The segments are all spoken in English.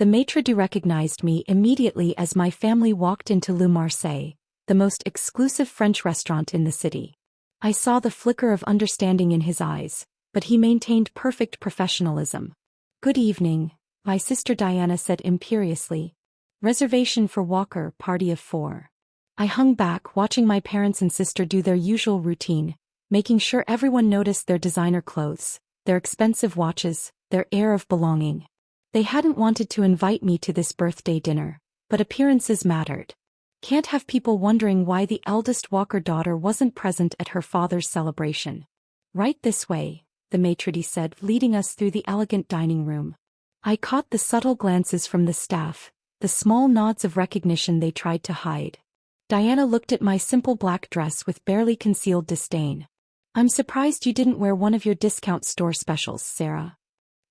The maître recognized me immediately as my family walked into Le Marseille, the most exclusive French restaurant in the city. I saw the flicker of understanding in his eyes, but he maintained perfect professionalism. "Good evening," my sister Diana said imperiously. "Reservation for Walker, party of 4." I hung back, watching my parents and sister do their usual routine, making sure everyone noticed their designer clothes, their expensive watches, their air of belonging. They hadn't wanted to invite me to this birthday dinner, but appearances mattered. Can't have people wondering why the eldest Walker daughter wasn't present at her father's celebration. "Right this way," the maître said, leading us through the elegant dining room. I caught the subtle glances from the staff, the small nods of recognition they tried to hide. Diana looked at my simple black dress with barely concealed disdain. "I'm surprised you didn't wear one of your discount store specials, Sarah."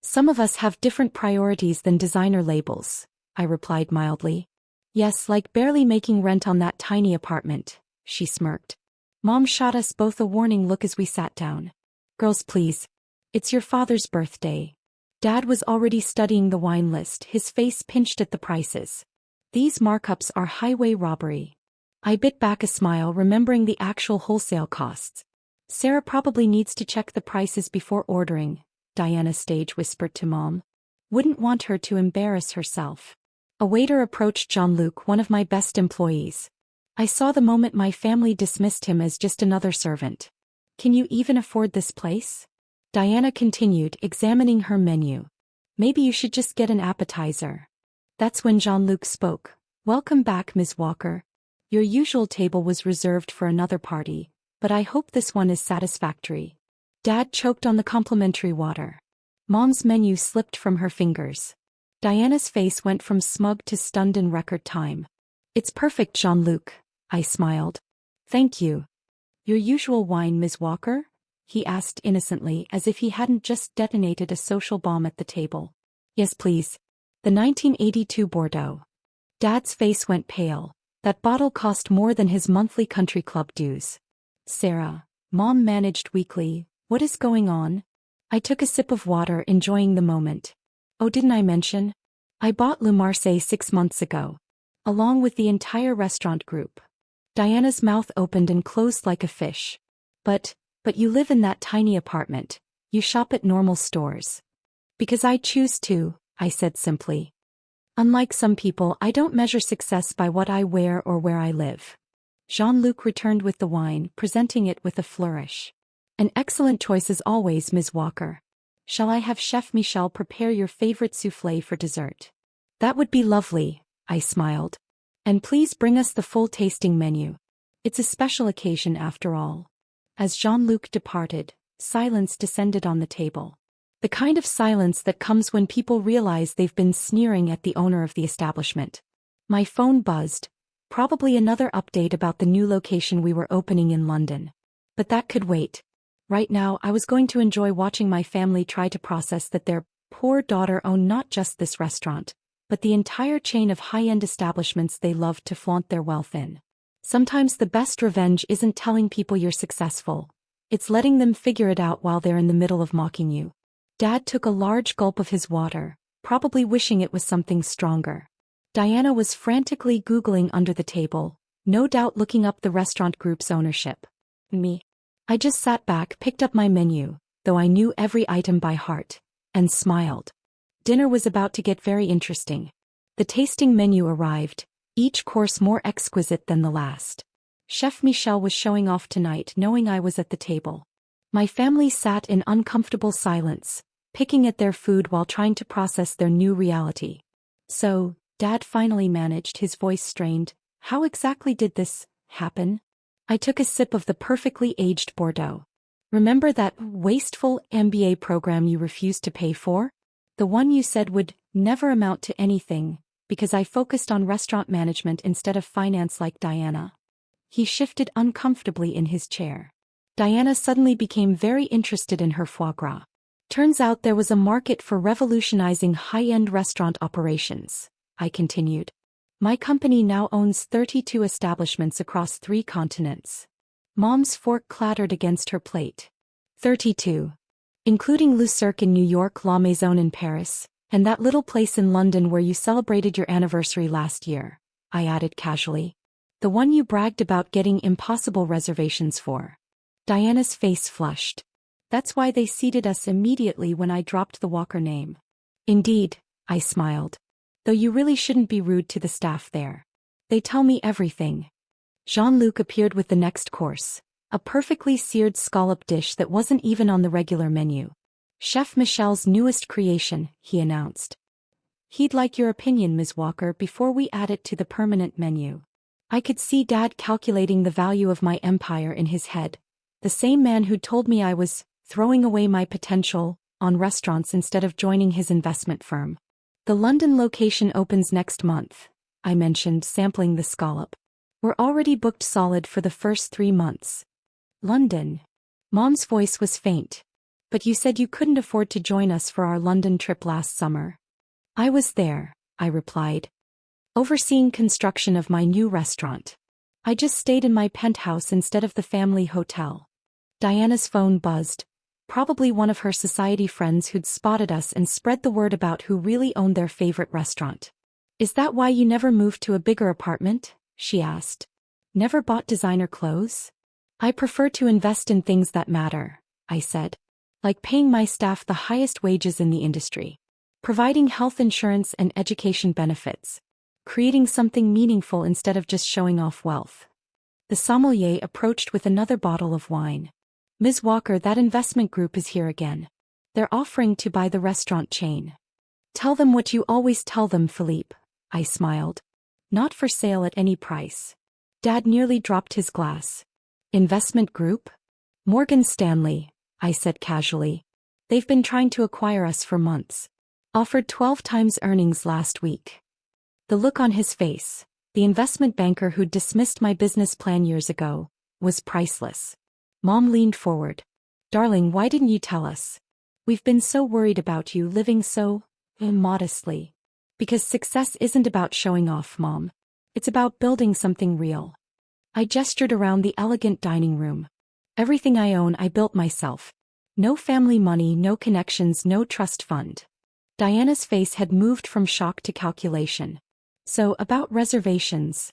"Some of us have different priorities than designer labels," I replied mildly. "Yes, like barely making rent on that tiny apartment," she smirked. Mom shot us both a warning look as we sat down. "Girls, please. It's your father's birthday." Dad was already studying the wine list, his face pinched at the prices. "These markups are highway robbery." I bit back a smile, remembering the actual wholesale costs. "Sarah probably needs to check the prices before ordering," Diana stage whispered to Mom. "Wouldn't want her to embarrass herself." A waiter approached Jean-Luc, one of my best employees. I saw the moment my family dismissed him as just another servant. "Can you even afford this place?" Diana continued, examining her menu. "Maybe you should just get an appetizer." That's when Jean-Luc spoke. "Welcome back, Ms. Walker. Your usual table was reserved for another party, but I hope this one is satisfactory." Dad choked on the complimentary water. Mom's menu slipped from her fingers. Diana's face went from smug to stunned in record time. "It's perfect, Jean-Luc," I smiled. "Thank you." "Your usual wine, Ms. Walker?" he asked innocently, as if he hadn't just detonated a social bomb at the table. "Yes, please. The 1982 Bordeaux." Dad's face went pale. That bottle cost more than his monthly country club dues. "Sarah," Mom managed weakly, "what is going on?" I took a sip of water, enjoying the moment. "Oh, didn't I mention? I bought Le Marseille 6 months ago. Along with the entire restaurant group." Diana's mouth opened and closed like a fish. But you live in that tiny apartment. You shop at normal stores." "Because I choose to," I said simply. "Unlike some people, I don't measure success by what I wear or where I live." Jean-Luc returned with the wine, presenting it with a flourish. "An excellent choice as always, Ms. Walker. Shall I have Chef Michel prepare your favorite soufflé for dessert?" "That would be lovely," I smiled. "And please bring us the full tasting menu. It's a special occasion after all." As Jean-Luc departed, silence descended on the table. The kind of silence that comes when people realize they've been sneering at the owner of the establishment. My phone buzzed. Probably another update about the new location we were opening in London. But that could wait. Right now, I was going to enjoy watching my family try to process that their poor daughter owned not just this restaurant, but the entire chain of high-end establishments they loved to flaunt their wealth in. Sometimes the best revenge isn't telling people you're successful. It's letting them figure it out while they're in the middle of mocking you. Dad took a large gulp of his water, probably wishing it was something stronger. Diana was frantically Googling under the table, no doubt looking up the restaurant group's ownership. Me. I just sat back, picked up my menu, though I knew every item by heart, and smiled. Dinner was about to get very interesting. The tasting menu arrived, each course more exquisite than the last. Chef Michel was showing off tonight, knowing I was at the table. My family sat in uncomfortable silence, picking at their food while trying to process their new reality. "So," Dad finally managed, his voice strained, "how exactly did this happen?" I took a sip of the perfectly aged Bordeaux. "Remember that wasteful MBA program you refused to pay for? The one you said would never amount to anything, because I focused on restaurant management instead of finance like Diana." He shifted uncomfortably in his chair. Diana suddenly became very interested in her foie gras. "Turns out there was a market for revolutionizing high-end restaurant operations," I continued. "My company now owns 32 establishments across 3 continents." Mom's fork clattered against her plate. 32. Including Le Cirque in New York, La Maison in Paris, And that little place in London where you celebrated your anniversary last year, I added casually. The one you bragged about getting impossible reservations for. Diana's face flushed. That's why they seated us immediately when I dropped the Walker name. Indeed, I smiled. Though you really shouldn't be rude to the staff there. They tell me everything. Jean-Luc appeared with the next course, a perfectly seared scallop dish that wasn't even on the regular menu. Chef Michel's newest creation, he announced. He'd like your opinion, Ms. Walker, before we add it to the permanent menu. I could see Dad calculating the value of my empire in his head, the same man who'd told me I was throwing away my potential on restaurants instead of joining his investment firm. The London location opens next month, I mentioned, sampling the scallop. We're already booked solid for the first 3 months. London. Mom's voice was faint. But you said you couldn't afford to join us for our London trip last summer. I was there, I replied. Overseeing construction of my new restaurant. I just stayed in my penthouse instead of the family hotel. Diana's phone buzzed. Probably one of her society friends who'd spotted us and spread the word about who really owned their favorite restaurant. Is that why you never moved to a bigger apartment? She asked. Never bought designer clothes? I prefer to invest in things that matter, I said. Like paying my staff the highest wages in the industry. Providing health insurance and education benefits. Creating something meaningful instead of just showing off wealth. The sommelier approached with another bottle of wine. Ms. Walker, that investment group is here again. They're offering to buy the restaurant chain. Tell them what you always tell them, Philippe, I smiled. Not for sale at any price. Dad nearly dropped his glass. Investment group? Morgan Stanley, I said casually. They've been trying to acquire us for months. Offered 12 times earnings last week. The look on his face, the investment banker who'd dismissed my business plan years ago, was priceless. Mom leaned forward. Darling, why didn't you tell us? We've been so worried about you living so immodestly. Because success isn't about showing off, Mom. It's about building something real. I gestured around the elegant dining room. Everything I own I built myself. No family money, no connections, no trust fund. Diana's face had moved from shock to calculation. So, about reservations.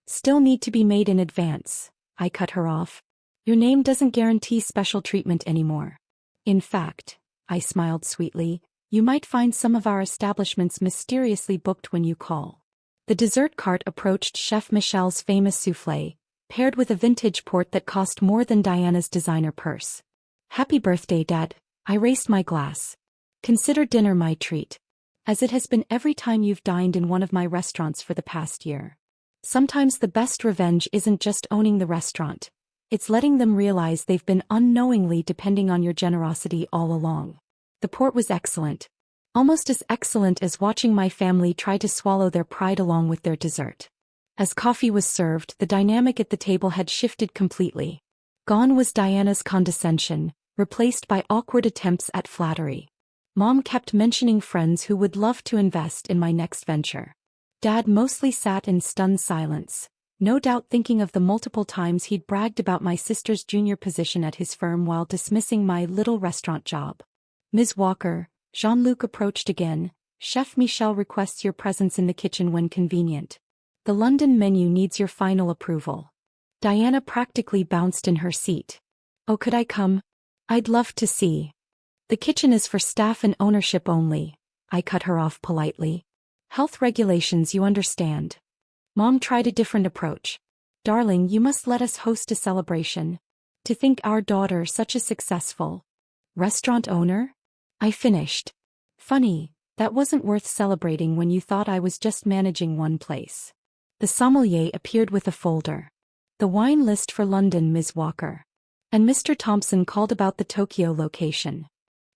Still need to be made in advance, I cut her off. Your name doesn't guarantee special treatment anymore. In fact, I smiled sweetly, you might find some of our establishments mysteriously booked when you call. The dessert cart approached Chef Michel's famous soufflé, paired with a vintage port that cost more than Diana's designer purse. Happy birthday, Dad, I raised my glass. Consider dinner my treat. As it has been every time you've dined in one of my restaurants for the past year. Sometimes the best revenge isn't just owning the restaurant. It's letting them realize they've been unknowingly depending on your generosity all along. The port was excellent. Almost as excellent as watching my family try to swallow their pride along with their dessert. As coffee was served, the dynamic at the table had shifted completely. Gone was Diana's condescension, replaced by awkward attempts at flattery. Mom kept mentioning friends who would love to invest in my next venture. Dad mostly sat in stunned silence, no doubt thinking of the multiple times he'd bragged about my sister's junior position at his firm while dismissing my little restaurant job. Ms. Walker, Jean-Luc approached again. Chef Michel requests your presence in the kitchen when convenient. The London menu needs your final approval. Diana practically bounced in her seat. Oh, could I come? I'd love to see. The kitchen is for staff and ownership only, I cut her off politely. Health regulations, you understand. Mom tried a different approach. Darling, you must let us host a celebration. To think our daughter such a successful restaurant owner? I finished. Funny, that wasn't worth celebrating when you thought I was just managing one place. The sommelier appeared with a folder. The wine list for London, Ms. Walker. And Mr. Thompson called about the Tokyo location.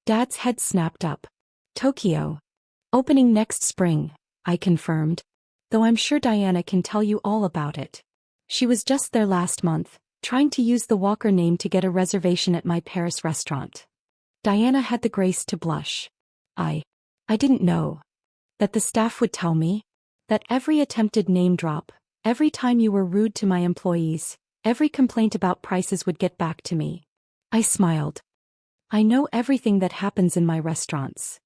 Dad's head snapped up. Tokyo. Opening next spring, I confirmed. Though I'm sure Diana can tell you all about it. She was just there last month, trying to use the Walker name to get a reservation at my Paris restaurant. Diana had the grace to blush. I didn't know. That the staff would tell me? That every attempted name drop, every time you were rude to my employees, every complaint about prices would get back to me. I smiled. I know everything that happens in my restaurants.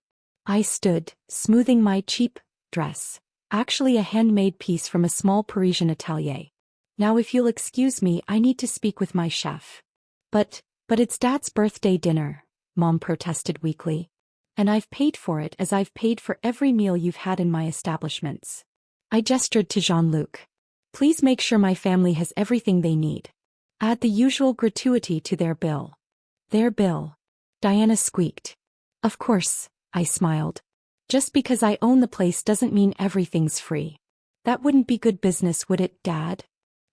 I stood, smoothing my cheap dress, actually a handmade piece from a small Parisian atelier. Now if you'll excuse me, I need to speak with my chef. But it's Dad's birthday dinner, Mom protested weakly. And I've paid for it as I've paid for every meal you've had in my establishments. I gestured to Jean-Luc. Please make sure my family has everything they need. Add the usual gratuity to their bill. Their bill. Diana squeaked. Of course, I smiled. Just because I own the place doesn't mean everything's free. That wouldn't be good business, would it, Dad?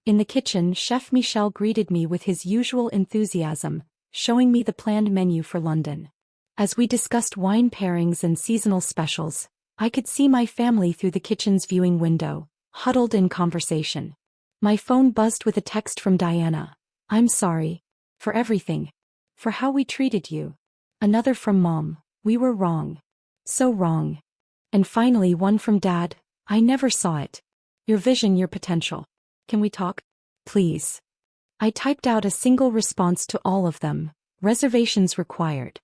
In the kitchen, Chef Michel greeted me with his usual enthusiasm, showing me the planned menu for London. As we discussed wine pairings and seasonal specials, I could see my family through the kitchen's viewing window, huddled in conversation. My phone buzzed with a text from Diana. I'm sorry. For everything. For how we treated you. Another from Mom. We were wrong. So wrong. And finally one from Dad. I never saw it. Your vision, your potential. Can we talk? Please. I typed out a single response to all of them. Reservations required.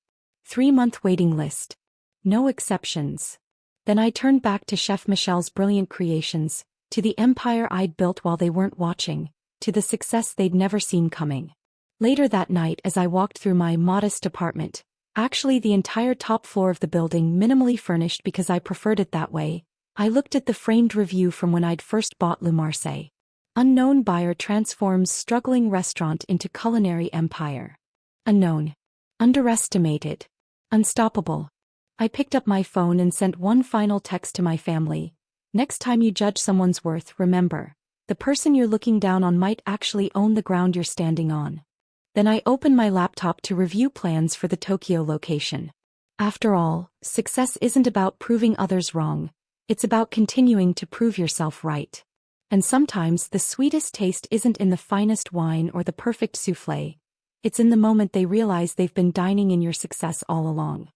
3-month waiting list. No exceptions. Then I turned back to Chef Michel's brilliant creations, to the empire I'd built while they weren't watching, to the success they'd never seen coming. Later that night as I walked through my modest apartment, actually the entire top floor of the building minimally furnished because I preferred it that way, I looked at the framed review from when I'd first bought Le Marseille. Unknown buyer transforms struggling restaurant into culinary empire. Unknown. Underestimated. Unstoppable. I picked up my phone and sent one final text to my family. Next time you judge someone's worth, remember, the person you're looking down on might actually own the ground you're standing on. Then I opened my laptop to review plans for the Tokyo location. After all, success isn't about proving others wrong, it's about continuing to prove yourself right. And sometimes the sweetest taste isn't in the finest wine or the perfect soufflé. It's in the moment they realize they've been dining in your success all along.